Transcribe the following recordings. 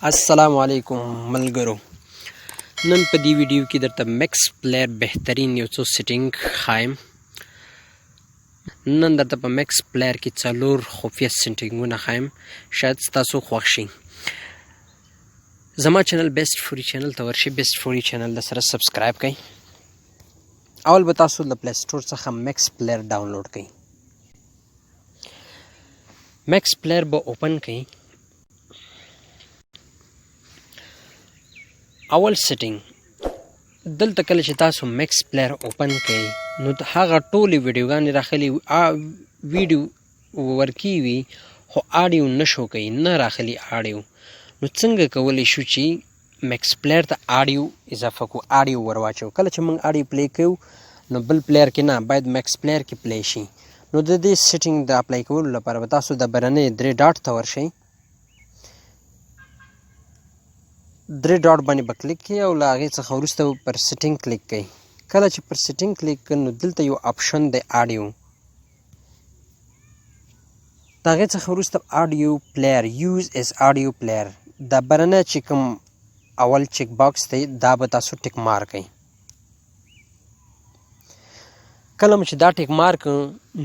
السلام علیکم ملګرو. نن په دې ویډیو کې درته میکس پلیر بهترین یو څو سیټنګ ښایم. نن درته په میکس پلیر کې څلور خفیه سیټنګونه ښایم، شاید ستاسو خوښ شي. زما چینل بیسټ فوري چینل ته ورشئ، بیسټ فوري چینل د سره سبسکرایب کړئ. اول به تاسو له پلی سټور څخه میکس پلیر ډاونلوډ کړئ. میکس پلیر به اوپن کړئ. اول سیټنګ دلته کله چې تاسو میکس پلیر اوپن کړئ نو هغه ټولې ویډیوګانې راخلي ویډیو ورکی وي خو آډیو نشو کوي، نه راخلي آډیو. نو څنګه کولی شو چې میکس پلیر ته آډیو اضافه کو، آډیو ورواچو. کله چې موږ آډیو پلی کوو نو بل پلیر کې نه، باید میکس پلیر کې پلی شي. نو د دې سیټنګ د اپلای کولو لپاره به تاسو د برنې 3 ډاټ ته ورشئ. 3 ډاټ باندې به کلیک کړئ او له هغې څخه وروسته پر سیټنګ کلیک کړئ. کله چې پر سیټنګ کلیک کړئ نو دلته یو آپشن دی آډیو. د هغې څخه وروسته آډیو پلیر، یوز ایز آډیو پلیر، دا برنه چې کوم اول چیک باکس دی دا به تاسو ټیک مار کړئ. کله مو چې دا ټیک مار کړ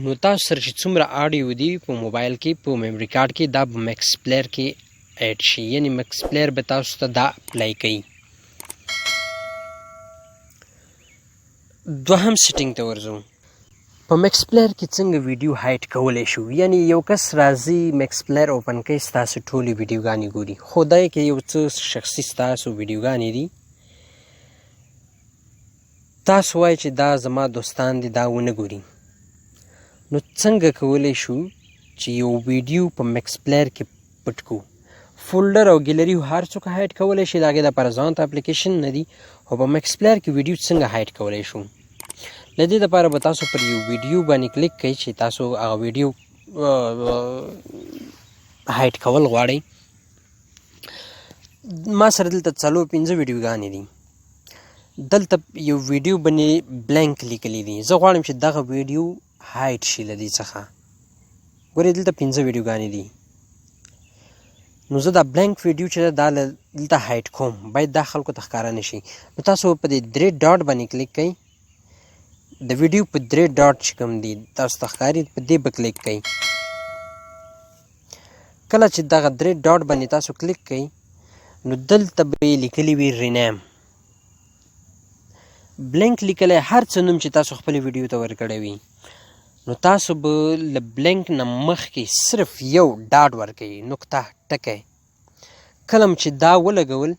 نو تاسو سره چې څومره آډیو دي په موبایل کې، په میموري کارت کې، دا به میکس پلیر کې ایډ شي، یعنی میکس پلیر به تاسو ته دا اپلای کوي. دوهم سیټنګ ته ورځو. په میکس پلیر کې څنګه ویډیو هایټ کولی شو، یعنی یو کس راځي میکس پلیر اوپن کوي، ستاسو ټولې ویډیوګانې ګوري، خو دی کې یو څه شخصي ستاسو ویډیوګانې دي، تاسو وایئ چې دا زما دوستان دي دا ونه ګوري. نو څنګه کولی شو چې یو ویډیو په میکس پلیر کې پټ کو؟ فولډر او ګیلري هر څوک هایټ کولی شي، د هغې دپاره ځانته اپلیکیشن نه دي، خو په میکس پلیر کې ویډیو څنګه هایټ کولی شو؟ له دې دپاره به تاسو پر یو ویډیو باندې کلیک کوئ چې تاسو هغه ویډیو هایټ کول غواړئ. ما سره دلته 4-5 ویډیوګانې دي. دلته یو ویډیو باندې بلینک لیکلی دي، زه غواړم چې دغه ویډیو هایټ شي له دې څخه. ګورئ دلته 5 ویډیوګانې دي. نو زه دا بلینک ویډیو چې دا دلته هایټ کوم، باید دا خلکو ته ښکاره نه شي. نو تاسو په دې 3 ډاټ باندې کلیک کوئ. د ویډیو په 3 ډاټ چې کوم دي تاسو ته ښکاري، په دې به کلیک کوئ. کله چې دغه 3 ډاټ باندې تاسو کلیک کوئ نو دلته به یې لیکلی وي رینیم. بلینک لیکلی هر څه نوم چې تاسو خپلې ویډیو ته ورکړی وي، نو تاسو به له بلینک نه مخکې صرف یو ډاټ ورکوئ، نقطه ټکی. کله چې دا ولګول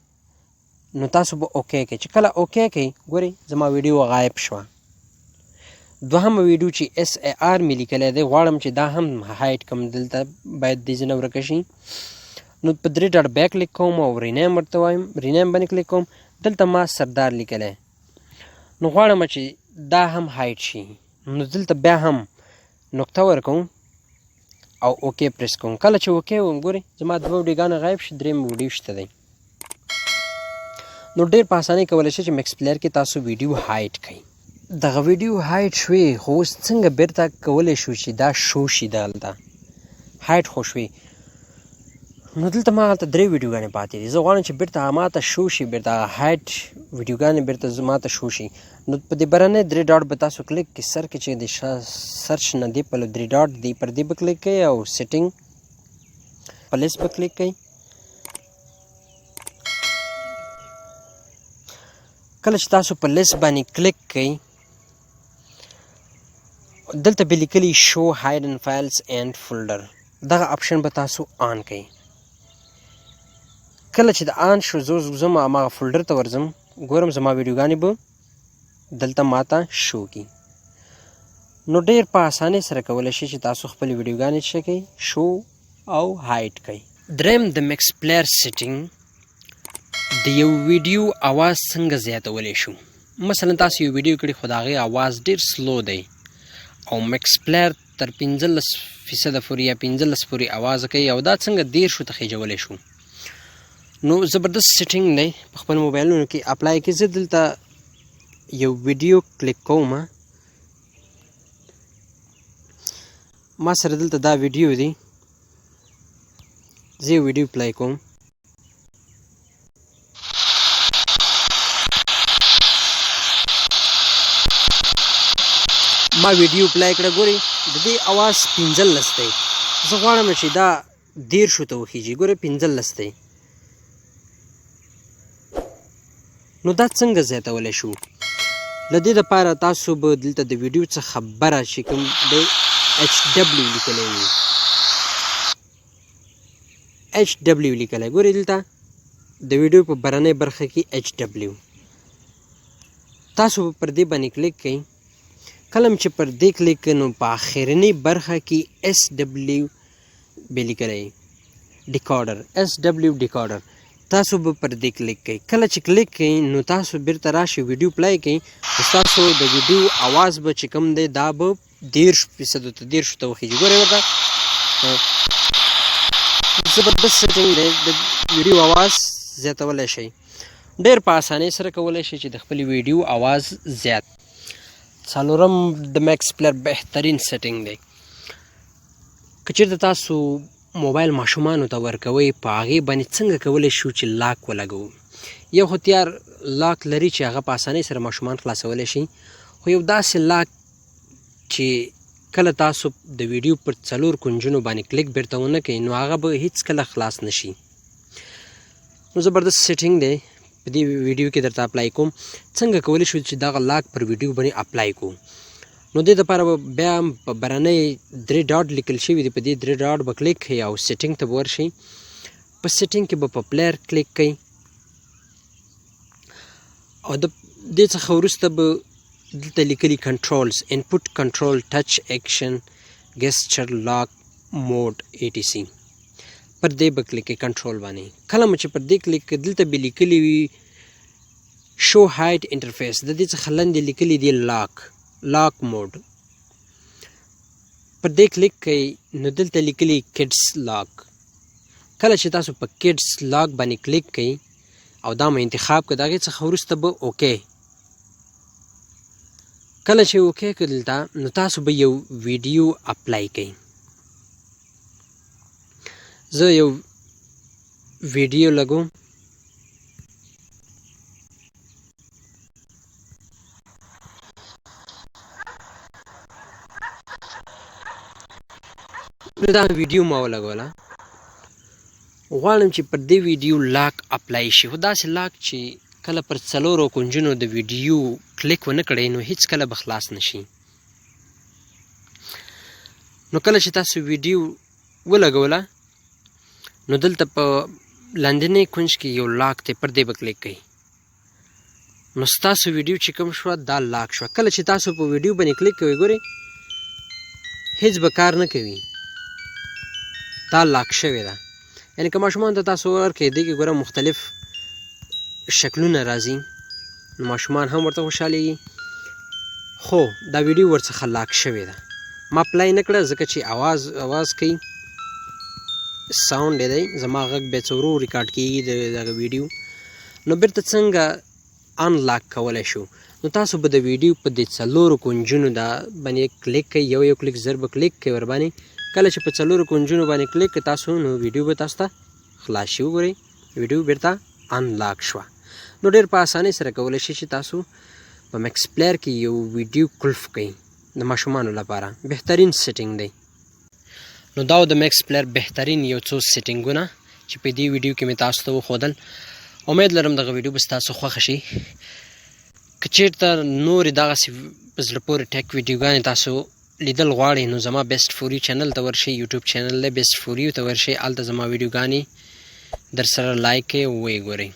نو تاسو به اوکې کوئ. چې کله اوکې کوئ ګورئ زما ویډیو غایب شوه. دوهمه ویډیو چې SAR مې لیکلی دی، غواړم چې دا هم هایټ کړم، دلته باید دې ځای نه ورکه شي. نو په 3 ډاټ بیا کلیک کوم او رینیم ورته وایم، رینیم باندې کلیک کوم. دلته ما سردار لیکلی، نو غواړم چې دا هم هایټ شي. نو دلته بیا هم نقطه ورکوم او اوکې پریس کوم. کله چې اوکې وم ګورئ زما 2 ویډیوګانې غایب شي، 3 ویډیو شته دی. نو ډېر په اسانۍ کولی شئ چې میکس پلیر کې تاسو ویډیو هایټ کړئ. دغه ویډیو هایټ شوې، خو اوس څنګه بیرته کولی شو چې دا شو شي دلته هایټ خو شوې. نو دلته ما هلته 3 ویډیوګانې پاتې دي، زه غواړم چې بیرته ماته شو شي، بیرته هایټ ویډیوګانې بیرته ماته شو شي. نو په دې برنې 3 ډاټ به تاسو کلیک کړئ، سر کې چې د سرچ نه دی په 3 ډاټ دی پر دې به کلیک کړئ او سیټنګ په لیست به کلیک کړئ. کله چې تاسو په لیست باندې کلیک کړئ دلته به لیکلی شو هایډن فایلز اینډ فولډر، دغه آپشن به تاسو آن کړئ. کله چې د آن شو زه ځم هماغه فولډر ته ورځم، ګورم زما ویډیوګانې به دلته ماته شو کړي. نو ډېر په اسانۍ سره کولی شئ چې تاسو خپلې ویډیوګانې څه کوئ، شو او هایټ کړئ. دریم د میکس پلیر سیټنګ د یو ویډیو اواز څنګه زیاتولی شو. مثلا تاسو یو ویډیو کړي خو د هغې اواز ډېر سلو دی او میکس پلیر تر 15% پورې یا 15 پورې اواز کوي، او دا څنګه 10 ته خیجولی شو. نو زبردست سیټنګ دی په خپل موبایلونو کې اپلای کړئ. زه دلته یو ویډیو کلیک کوم، ما سره دلته دا ویډیو دی، زه یو ویډیو پلی کوم. ما ویډیو پلی کړه ګورئ د دې اواز 15 دی زه غواړم چې دا 13 ته وخیږي ګورئ 15 دی نو دا څنګه زیاتولی شو له دې دپاره تاسو به دلته د ویډیو څخه خبره چې کوم دی HW لیکلی وي HW لیکلی ګورئ دلته د ویډیو په برنۍ برخه کې HW تاسو پر دې باندې کلیک کئ کله چې پر دې کلیک کئ نو په آخرنۍ برخه کې SW به لیکلی ډیکارډر SW ډیکارډر تاسو به پر دې کلیک کئ کله چې کلیک کئ نو تاسو بیرته راشئ ویډیو پلی کئ ستاسو د ویډیو اواز به چې کوم دی دا به 13% ته 13 ته وخیږي ګورئ ورته زبردست سیټنګ دی د ویډیو اواز زیاتولی شئ ډېر په اسانۍ سره کولی شئ چې د خپلې ویډیو اواز زیات څلورم د میکس پلیر بهترین سیټنګ دی که چېرته تاسو موبایل ماشومانو ته ورکوئ په هغې باندې څنګه کولی شو چې لاک ولګوو یو خو تیار لاک لري چې هغه په اسانۍ سره ماشومان خلاصولی شي خو یو داسې لاک چې کله تاسو د ویډیو پر 4 کنجونو باندې کلیک بیرته ونه کوئ نو هغه به هیڅکله خلاص نشي نو زبردست سیټنګ دی په دې ویډیو کې درته اپلای کوم څنګه کولی شو چې دغه لاک پر ویډیو باندې اپلای کوو نو دې دپاره به بیا په برنۍ 3 ډاټ لیکل شوي دي په دې 3 ډاټ به کلیک کړئ او سیټنګ ته به ورشئ په سیټنګ کې به په پلیر کلیک کړئ او د دې څخه وروسته به دلته لیکلي کنټرولز انپوټ کنټرول ټچ ایکشن ګیسچر لاک موډ ATC پر دې به کلیک کړئ کنټرول باندې کله مو چې پر دې کلیک کړئ دلته به لیکلي وي شو هایټ انټرفیس د دې څخه لاندې لیکلي دي لاک موډ پر دې کلیک کړئ نو دلته لیکلي کډس لاک کله چې تاسو په کډس لاک باندې کلیک کړئ او دا مو انتخاب کړئ د هغې څخه وروسته به اوکې کله چې اوکې کړئ دلته نو تاسو به یو ویډیو اپلای کړئ زه یو ویډیو لګوم دا ویډیو ما ولګوله غواړم چې پر دې ویډیو لاک اپلای شي خو داسې لاک چې کله پر 4 کنجونو د ویډیو کلیک ونه کړئ نو هیڅ کله به خلاص نشي نو کله چې تاسو ویډیو ولګوله نو دلته په لاندنۍ کنج کې یو لاک دی پر دې به کلیک کړئ نو ستاسو ویډیو چې کوم شوه دا لاک شوه کله چې تاسو په ویډیو باندې کلیک کوئ ګورئ هیڅ به کار نه کوي دا لاک شوې ده یعنې که ماشومانو ته تاسو ورکړئ دې کې ګوره مختلف شکلونه راځي نو ماشومان هم ورته خوشحالېږي خو دا ویډیو ورڅخه لاک شوې ده ما پلی نه کړه ځکه چې اواز کوي ساوند دی زما غږ بیا څه ورو ریکارډ کېږي د دغه ویډیو نو بیرته څنګه انلاک کولی شو نو تاسو به د ویډیو په دې 4 کنجونو دا باندې کلیک کوئ یو کلیک زر به کلیک کوئ ورباندې کله چې په 4 کنجونو باندې کلیک کړئ تاسو نو ویډیو به تاسو ته خلاص شي وګورئ ویډیو بیرته انلاک شوه نو ډېر په اسانۍ سره کولی شئ چې تاسو په میکس پلیر کې یو ویډیو قلف کړئ د ماشومانو لپاره بهترین سیټنګ دی نو دا د میکس پلیر بهترین یو څو سیټنګونه چې په دې ویډیو کې مې تاسو ته وښودل امید لرم دغه ویډیو به ستاسو خوښه شي که چېرته نورې دغسې په زړه پورې ټیک ویډیوګانې تاسو لیدل غواړئ نو زما بیسټ فور یو چینل ته ورشئ یوټیوب چینل دی بیسټ فور یو ته ورشئ هلته زما ویډیوګانې در سره لایک کړئ او ویې ګورئ